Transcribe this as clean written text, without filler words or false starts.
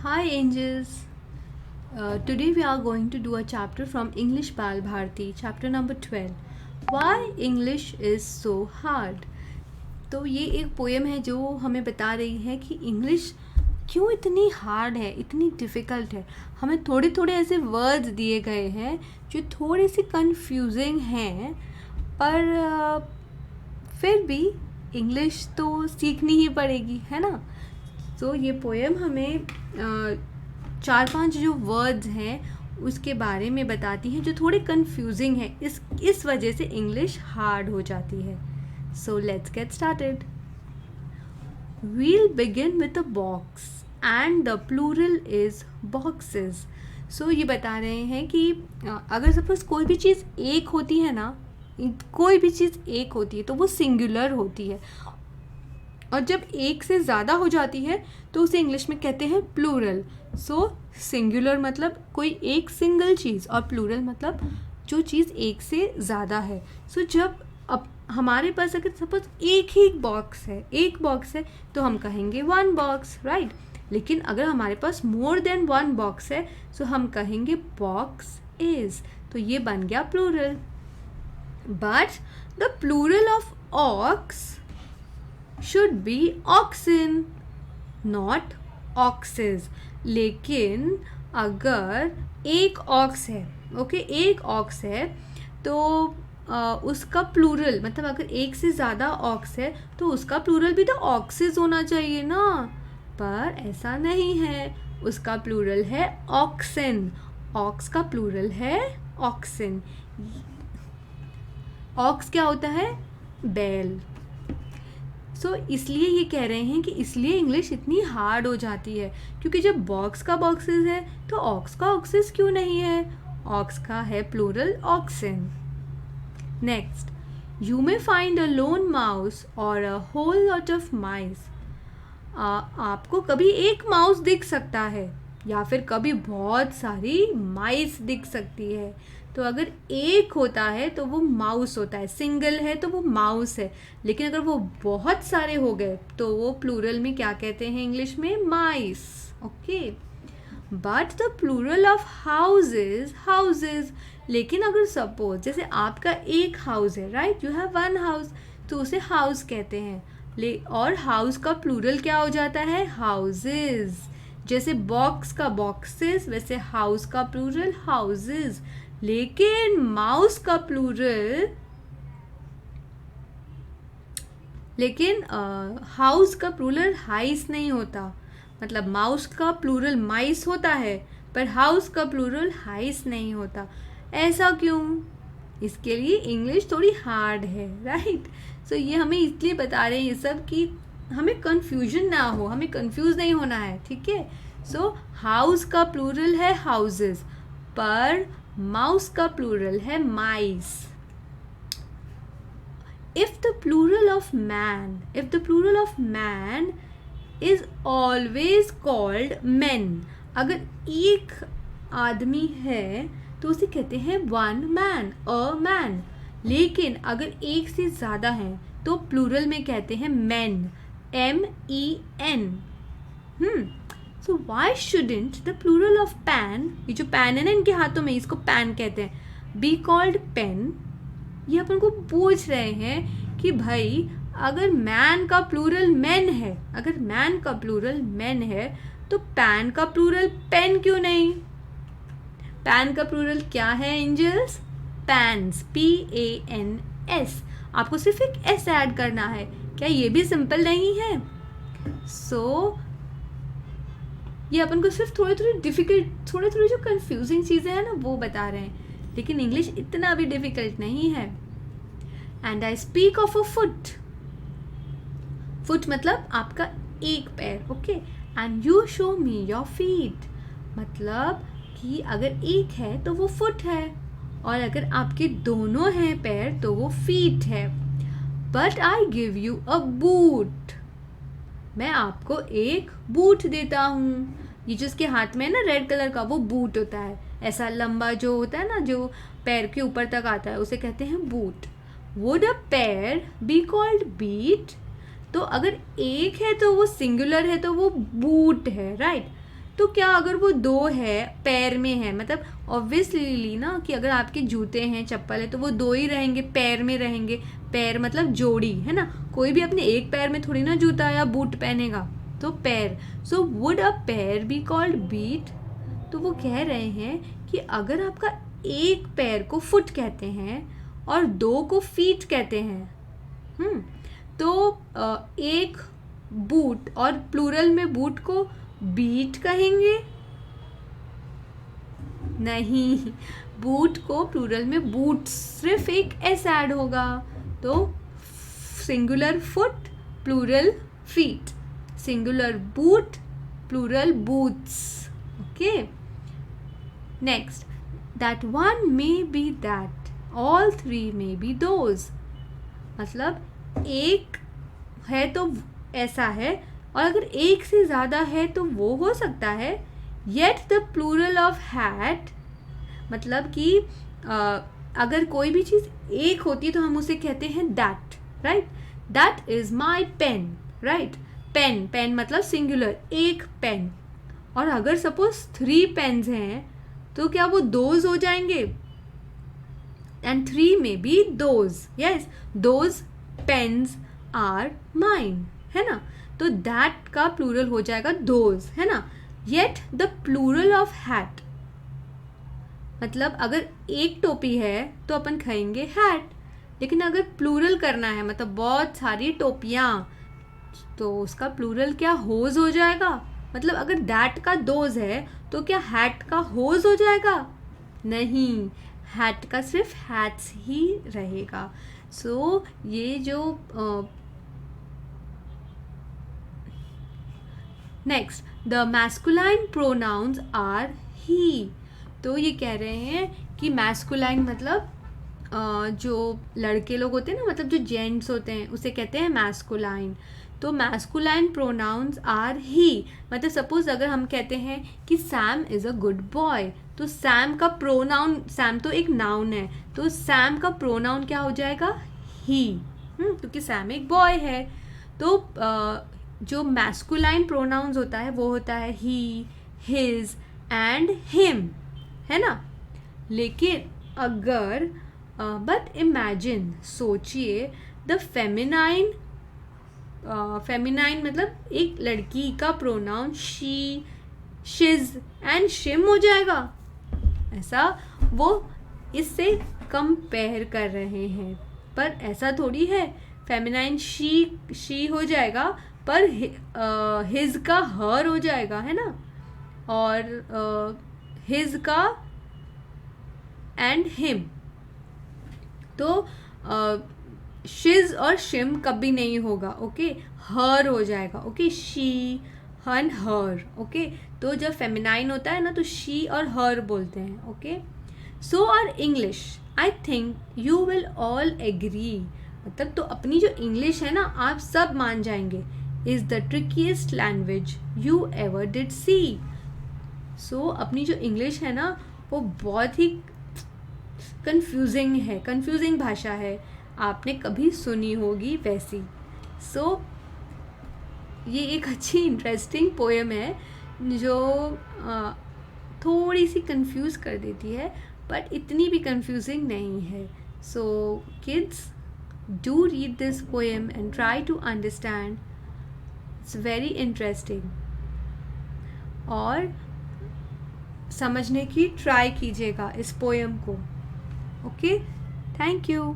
Hi angels. Today we are going to do a chapter from English Bal Bharti, chapter number 12. Why English is so hard? तो ये एक poem है जो हमें बता रही है कि इंग्लिश क्यों इतनी हार्ड है, इतनी डिफ़िकल्ट है. हमें थोड़े थोड़े ऐसे वर्ड्स दिए गए हैं जो थोड़े से कंफ्यूजिंग हैं, पर फिर भी इंग्लिश तो सीखनी ही पड़ेगी, है ना. तो ये पोएम हमें 4-5 जो वर्ड्स हैं उसके बारे में बताती हैं जो थोड़े कंफ्यूजिंग हैं. इस वजह से इंग्लिश हार्ड हो जाती है. So let's get started. We'll begin with a box and the plural is boxes. So ये बता रहे हैं कि अगर सपोज कोई भी चीज़ एक होती है ना, कोई भी चीज़ एक होती है तो वो सिंगुलर होती है, और जब एक से ज़्यादा हो जाती है तो उसे इंग्लिश में कहते हैं प्लूरल. सो सिंगुलर मतलब कोई एक सिंगल चीज़, और प्लूरल मतलब जो चीज़ एक से ज़्यादा है. सो जब अब हमारे पास अगर सपोज एक बॉक्स है तो हम कहेंगे वन बॉक्स, राइट. लेकिन अगर हमारे पास मोर देन वन बॉक्स है सो हम कहेंगे बॉक्स इज. तो ये बन गया plural. But the plural of ox should be oxen, not oxes. लेकिन अगर एक ऑक्स है, एक ऑक्स है तो उसका प्लूरल मतलब अगर एक से ज़्यादा ऑक्स है तो उसका प्लूरल भी तो ऑक्सेस होना चाहिए ना. पर ऐसा नहीं है, उसका प्लूरल है ऑक्सन. ऑक्स का प्लूरल है ऑक्सन. ऑक्स क्या होता है? बैल. सो इसलिए ये कह रहे हैं कि इसलिए इंग्लिश इतनी हार्ड हो जाती है, क्योंकि जब बॉक्स का बॉक्सेस है तो ऑक्स का ऑक्सेस क्यों नहीं है? ऑक्स का है plural oxen. Next, you may find a lone mouse और a whole lot of mice. आपको कभी एक माउस दिख सकता है या फिर कभी बहुत सारी माइस दिख सकती है. तो अगर एक होता है तो वो माउस होता है, सिंगल है तो वो माउस है. लेकिन अगर वो बहुत सारे हो गए तो वो प्लूरल में क्या कहते हैं इंग्लिश में? Mice. Okay. But the plural of houses houses. लेकिन अगर सपोज जैसे आपका एक हाउस है, right, you have one house, तो उसे हाउस कहते हैं. और हाउस का प्लूरल क्या हो जाता है? हाउसेज. जैसे बॉक्स का बॉक्सेस, वैसे हाउस का प्लूरल हाउसेज. लेकिन माउस का प्लूरल, लेकिन हाउस का प्लूरल हाइस नहीं होता. मतलब माउस का प्लूरल माइस होता है पर हाउस का प्लूरल हाइस नहीं होता. ऐसा क्यों? इसके लिए इंग्लिश थोड़ी हार्ड है, राइट. सो ये हमें इसलिए बता रहे हैं ये सब कि हमें कंफ्यूजन ना हो, हमें कंफ्यूज नहीं होना है, ठीक है. सो हाउस का प्लूरल है हाउसेस, पर माउस का प्लूरल है माइस. if the plural of man is always called men. अगर एक आदमी है तो उसे कहते हैं वन मैन, अ मैन. लेकिन अगर एक से ज़्यादा हैं तो प्लूरल में कहते हैं men, MEN. So why shouldn't the plural of pan, ये जो पैन है ना इनके हाथों में, इसको पैन कहते हैं, बी कॉल्ड पेन. ये अपन को पूछ रहे हैं कि भाई अगर मैन का प्लूरल मैन है, अगर मैन का प्लूरल मैन है तो पैन का प्लूरल पेन क्यों नहीं? पैन का प्लूरल क्या है एंजल्स? Pans, PANS. आपको सिर्फ एक S ऐड करना है. क्या ये भी सिंपल नहीं है? सो ये अपन को सिर्फ थोड़ी जो कंफ्यूजिंग चीज़ें हैं ना वो बता रहे हैं, लेकिन इंग्लिश इतना भी डिफ़िकल्ट नहीं है. And I speak of a foot. Foot मतलब आपका एक पैर, okay. And you show me your feet. मतलब कि अगर एक है तो वो फुट है, और अगर आपके दोनों हैं पैर तो वो फीट है. But I give you a boot. मैं आपको एक बूट देता हूँ. ये जो उसके हाथ में है ना रेड कलर का, वो बूट होता है. ऐसा लंबा जो होता है ना, जो पैर के ऊपर तक आता है, उसे कहते हैं boot. Would a pair be called beet. तो अगर एक है तो वो सिंगुलर है तो वो बूट है, राइट. तो क्या अगर वो दो है, पैर में है, मतलब ऑब्वियसली ना कि अगर आपके जूते हैं, चप्पल है, तो वो दो ही रहेंगे, पैर में रहेंगे। पैर मतलब जोड़ी, है ना। कोई भी अपने एक पैर में थोड़ी ना जूता या बूट पहनेगा, तो पैर। सो वुड अ पैर बी कॉल्ड बीट? तो वो कह रहे हैं कि अगर आपका एक पैर को फुट कहते हैं और दो को फीट कहते हैं, तो एक बूट और प्लूरल में बूट को बीट कहेंगे? नहीं, बूट को प्लूरल में बूट्स, सिर्फ एक एस ऐड होगा, तो singular foot, plural feet, singular boot, plural boots. Okay, next, that one may be that, all three may be those. मतलब एक है तो ऐसा है, और अगर एक से ज़्यादा है तो वो हो सकता है। Yet the plural of hat, मतलब कि अगर कोई भी चीज़ एक होती है तो हम उसे कहते हैं that, right. That is my pen, right. Pen, pen मतलब सिंगुलर, एक पेन। और अगर सपोज 3 पेन्स हैं तो क्या वो दोज हो जाएंगे? And 3 may be those, yes, those pens are mine, है ना। तो दैट का प्लूरल हो जाएगा दोज, है ना। Yet the plural of hat, मतलब अगर एक टोपी है तो अपन कहेंगे हैट, लेकिन अगर प्लूरल करना है, मतलब बहुत सारी टोपियाँ, तो उसका प्लूरल क्या होज हो जाएगा? मतलब अगर दैट का दोज है तो क्या हैट का होज हो जाएगा? नहीं, हैट का सिर्फ हैट्स ही रहेगा। सो ये जो next, the masculine pronouns are he. तो ये कह रहे हैं कि मैस्कुलाइन मतलब जो लड़के लोग होते हैं ना, मतलब जो जेंट्स होते हैं, उसे कहते हैं मैस्कुलाइन। तो मैस्कुलाइन प्रोनाउंस आर ही, मतलब सपोज अगर हम कहते हैं कि Sam is a good boy, तो सैम का प्रोनाउन, सैम तो एक नाउन है, तो सैम का प्रोनाउन क्या हो जाएगा? ही, क्योंकि सैम एक बॉय है। तो जो मैस्कुलाइन प्रोनाउंस होता है वो होता है ही, हिज एंड हिम, है ना। लेकिन अगर बट इमेजिन, सोचिए, द फेमिनाइन, फेमिनाइन मतलब एक लड़की का प्रोनाउन शी, शिज एंड शिम हो जाएगा। ऐसा वो इससे कंपेयर कर रहे हैं, पर ऐसा थोड़ी है। फेमिनाइन शी हो जाएगा, पर हिज का हर हो जाएगा, है ना, और हिज का एंड हिम। तो शिज और शिम कभी नहीं होगा, ओके, हर हो जाएगा, okay, she and her, okay. तो जब फेमिनाइन होता है ना तो शी और हर बोलते हैं, okay. So our English, I think you will all agree, मतलब तो अपनी जो इंग्लिश है ना आप सब मान जाएंगे, is the trickiest language you ever did see. So अपनी जो इंग्लिश है ना वो बहुत ही कंफ्यूजिंग भाषा है, आपने कभी सुनी होगी वैसी। सो ये एक अच्छी इंटरेस्टिंग पोएम है जो थोड़ी सी कंफ्यूज कर देती है, बट इतनी भी कंफ्यूजिंग नहीं है। So kids, do read this poem and try to understand, it's very interesting. और समझने की ट्राई कीजिएगा इस पोएम को, ओके। Thank you.